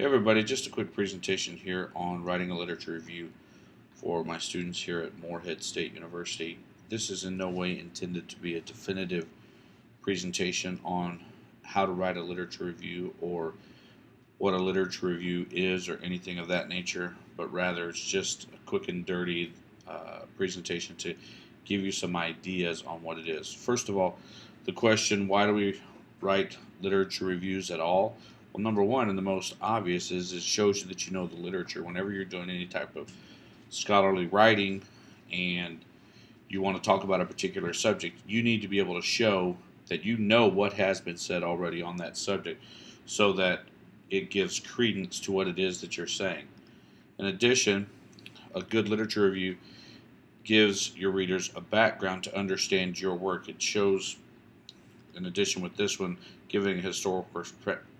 Hey everybody, just a quick presentation here on writing a literature review for my students here at Morehead State University. This is in no way intended to be a definitive presentation on how to write a literature review or what a literature review is or anything of that nature, but rather it's just a quick and dirty presentation to give you some ideas on what it is. First of all, the question, why do we write literature reviews at all? Well, number one, and the most obvious, is it shows you that you know the literature. Whenever you're doing any type of scholarly writing and you want to talk about a particular subject, you need to be able to show that you know what has been said already on that subject so that it gives credence to what it is that you're saying. In addition, a good literature review gives your readers a background to understand your work. It shows, in addition with this one, giving a historical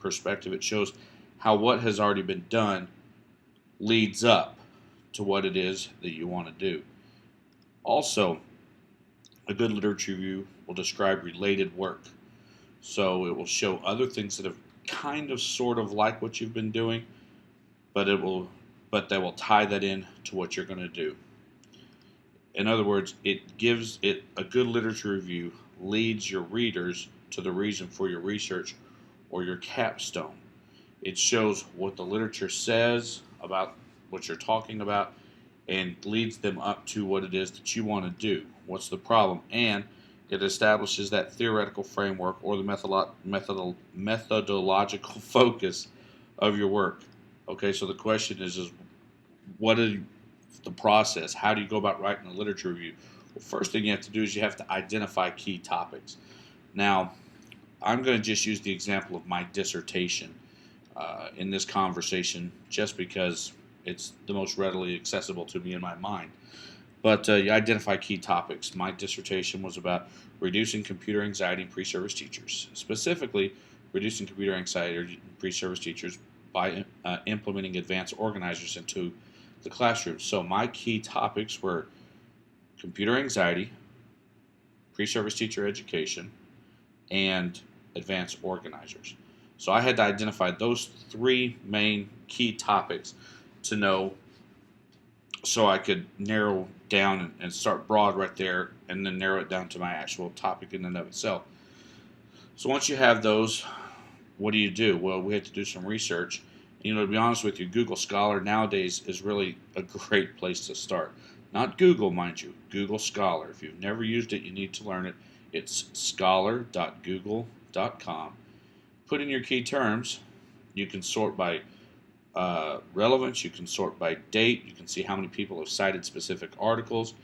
perspective, it shows how what has already been done leads up to what it is that you want to do. Also, a good literature review will describe related work. So it will show other things that have kind of sort of like what you've been doing, but they will tie that in to what you're going to do. In other words, it gives it a good literature review leads your readers to the reason for your research or your capstone. It shows what the literature says about what you're talking about and leads them up to what it is that you want to do. What's the problem? And it establishes that theoretical framework or the methodological focus of your work. Okay, so the question is what is the process? How do you go about writing a literature review? Well, first thing you have to do is you have to identify key topics. Now, I'm going to just use the example of my dissertation in this conversation just because it's the most readily accessible to me in my mind. But you identify key topics. My dissertation was about reducing computer anxiety in pre-service teachers, specifically reducing computer anxiety in pre-service teachers by implementing advanced organizers into the classroom. So my key topics were computer anxiety, pre-service teacher education, and advanced organizers. So I had to identify those three main key topics to know so I could narrow down and start broad right there and then narrow it down to my actual topic in and of itself. So once you have those, what do? Well, we had to do some research. To be honest with you, Google Scholar nowadays is really a great place to start. Not Google, mind you, Google Scholar. If you've never used it, you need to learn it. It's scholar.google.com. Put in your key terms. You can sort by relevance. You can sort by date. You can see how many people have cited specific articles.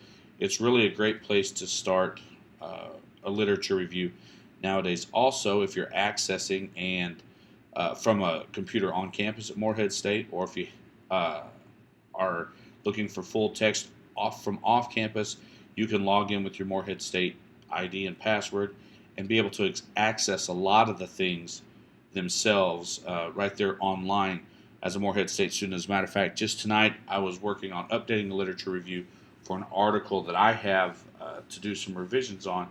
It's really a great place to start a literature review nowadays. Also, if you're accessing and from a computer on campus at Morehead State, or if you are looking for full text off campus, you can log in with your Morehead State ID and password and be able to access a lot of the things themselves right there online as a Morehead State student. As a matter of fact, just tonight I was working on updating the literature review for an article that I have to do some revisions on,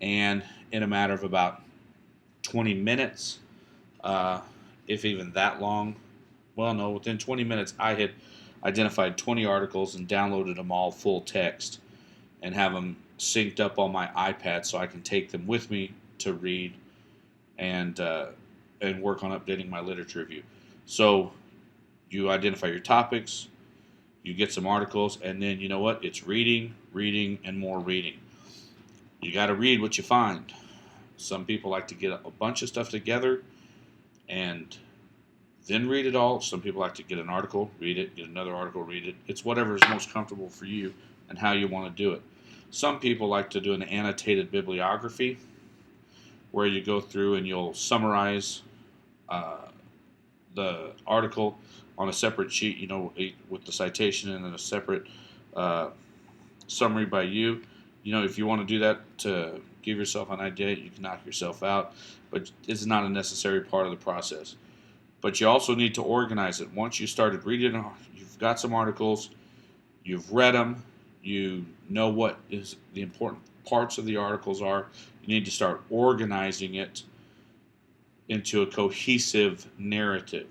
and in a matter of about 20 minutes, if even that long, well, no, within 20 minutes I had identified 20 articles and downloaded them all full text and have them synced up on my iPad so I can take them with me to read and work on updating my literature review. So you identify your topics, you get some articles, and then you know what? It's reading, and more reading. You got to read what you find. Some people like to get a bunch of stuff together and then read it all. Some people like to get an article, read it, get another article, read it. It's whatever is most comfortable for you and how you want to do it. Some people like to do an annotated bibliography where you go through and you'll summarize the article on a separate sheet, with the citation and then a separate summary by you. If you want to do that to give yourself an idea, you can knock yourself out, but it's not a necessary part of the process. But you also need to organize it. Once you started reading, you've got some articles, you've read them, you know what is the important parts of the articles are. You need to start organizing it into a cohesive narrative.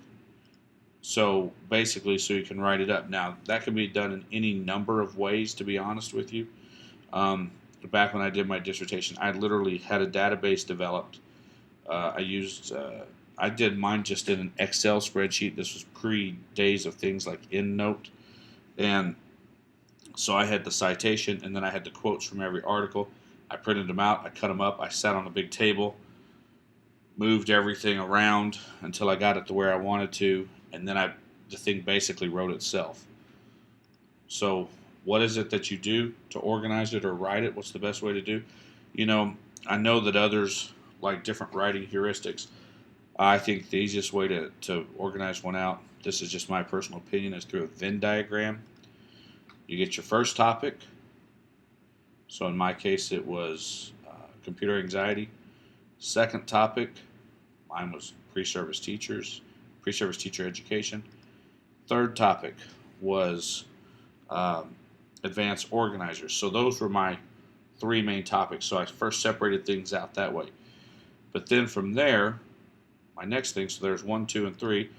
So basically, so you can write it up. Now, that can be done in any number of ways, to be honest with you. Um, Back when I did my dissertation, I literally had a database developed. I did mine just in an Excel spreadsheet. This was pre days of things like EndNote. And so I had the citation and then I had the quotes from every article. I printed them out, I cut them up, I sat on a big table, moved everything around until I got it to where I wanted to, and then the thing basically wrote itself. So, what is it that you do to organize it or write it? What's the best way to do? You know, I know that others like different writing heuristics. I think the easiest way to organize one out, this is just my personal opinion, is through a Venn diagram. You get your first topic. So, in my case, it was computer anxiety. Second topic, mine was pre-service teachers, pre-service teacher education. Third topic was um, advanced organizers. So those were my three main topics. So I first separated things out that way. But then from there, my next thing, so there's 1, 2, and 3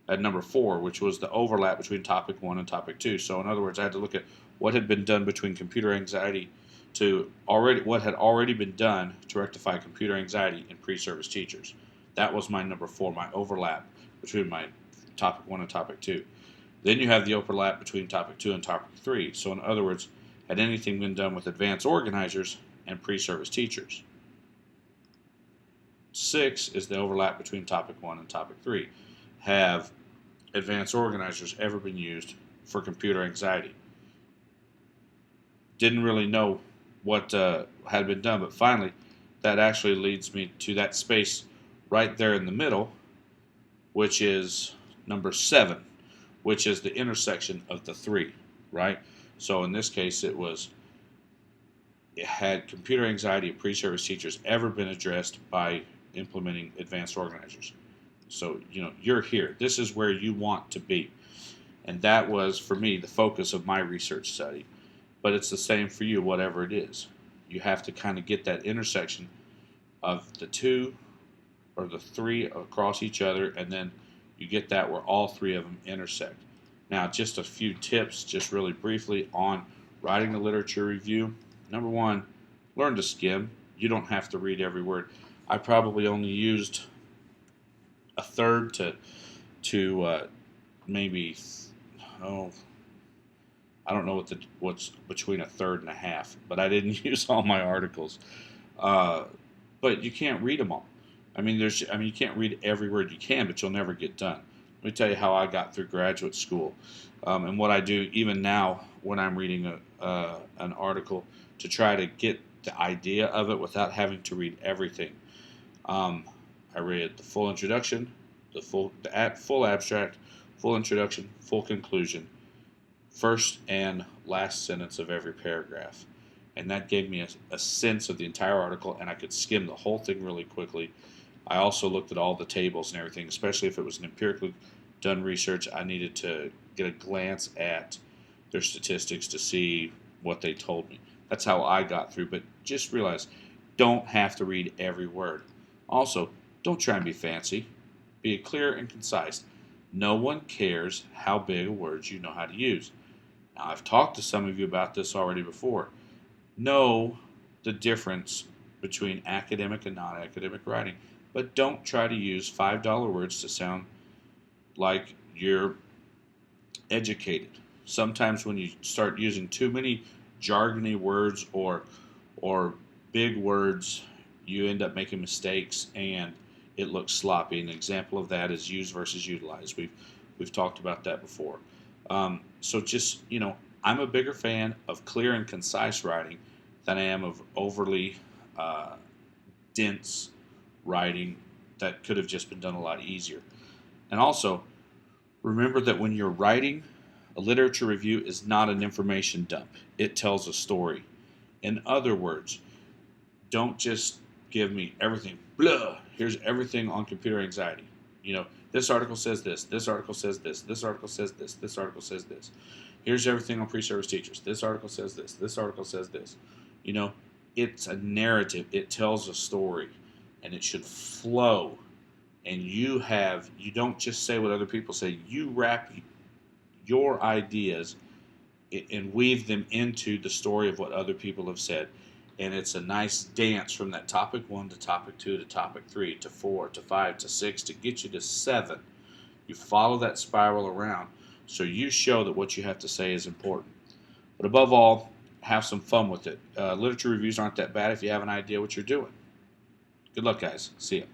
at number 4, which was the overlap between topic 1 and topic 2. So in other words, I had to look at what had been done between computer anxiety to already what had already been done to rectify computer anxiety in pre-service teachers. That was my number 4, my overlap between my topic 1 and topic 2. Then you have the overlap between topic 2 and topic 3. So in other words, had anything been done with advanced organizers and pre-service teachers? 6 is the overlap between topic 1 and topic 3. Have advanced organizers ever been used for computer anxiety? Didn't really know what had been done, but finally, that actually leads me to that space right there in the middle, which is number 7, which is the intersection of the 3, right? So in this case, had computer anxiety of pre-service teachers ever been addressed by implementing advanced organizers? So, you're here. This is where you want to be. And that was, for me, the focus of my research study. But it's the same for you, whatever it is. You have to kind of get that intersection of the 2 or the 3 across each other, and then you get that where all 3 of them intersect. Now, just a few tips, just really briefly, on writing a literature review. Number 1, learn to skim. You don't have to read every word. I probably only used a third to maybe, oh, I don't know what's between a third and a half, but I didn't use all my articles. But you can't read them all. You can't read every word you can, but you'll never get done. Let me tell you how I got through graduate school, and what I do even now when I'm reading an article to try to get the idea of it without having to read everything. I read the full introduction, the full abstract, full introduction, full conclusion, first and last sentence of every paragraph. And that gave me a sense of the entire article, and I could skim the whole thing really quickly. I also looked at all the tables and everything, especially if it was an empirically done research. I needed to get a glance at their statistics to see what they told me. That's how I got through, but just realize, don't have to read every word. Also, don't try and be fancy. Be clear and concise. No one cares how big a word you know how to use. Now, I've talked to some of you about this already before. Know the difference between academic and non-academic writing, but don't try to use $5 words to sound like you're educated. Sometimes when you start using too many jargony words or big words, you end up making mistakes and it looks sloppy. An example of that is use versus utilize. We've talked about that before. So just, I'm a bigger fan of clear and concise writing than I am of overly dense writing that could have just been done a lot easier. And also, remember that when you're writing, a literature review is not an information dump. It tells a story. In other words, don't just give me everything. Blah. Here's everything on computer anxiety. This article says this. This article says this. This article says this. This article says this. Here's everything on pre-service teachers. This article says this. This article says this. It's a narrative. It tells a story, and it should flow and you don't just say what other people say. You wrap your ideas and weave them into the story of what other people have said. And it's a nice dance from that topic 1 to topic 2 to topic 3 to 4 to 5 to 6 to get you to 7. You follow that spiral around so you show that what you have to say is important. But above all, have some fun with it. Literature reviews aren't that bad if you have an idea what you're doing. Good luck, guys. See ya.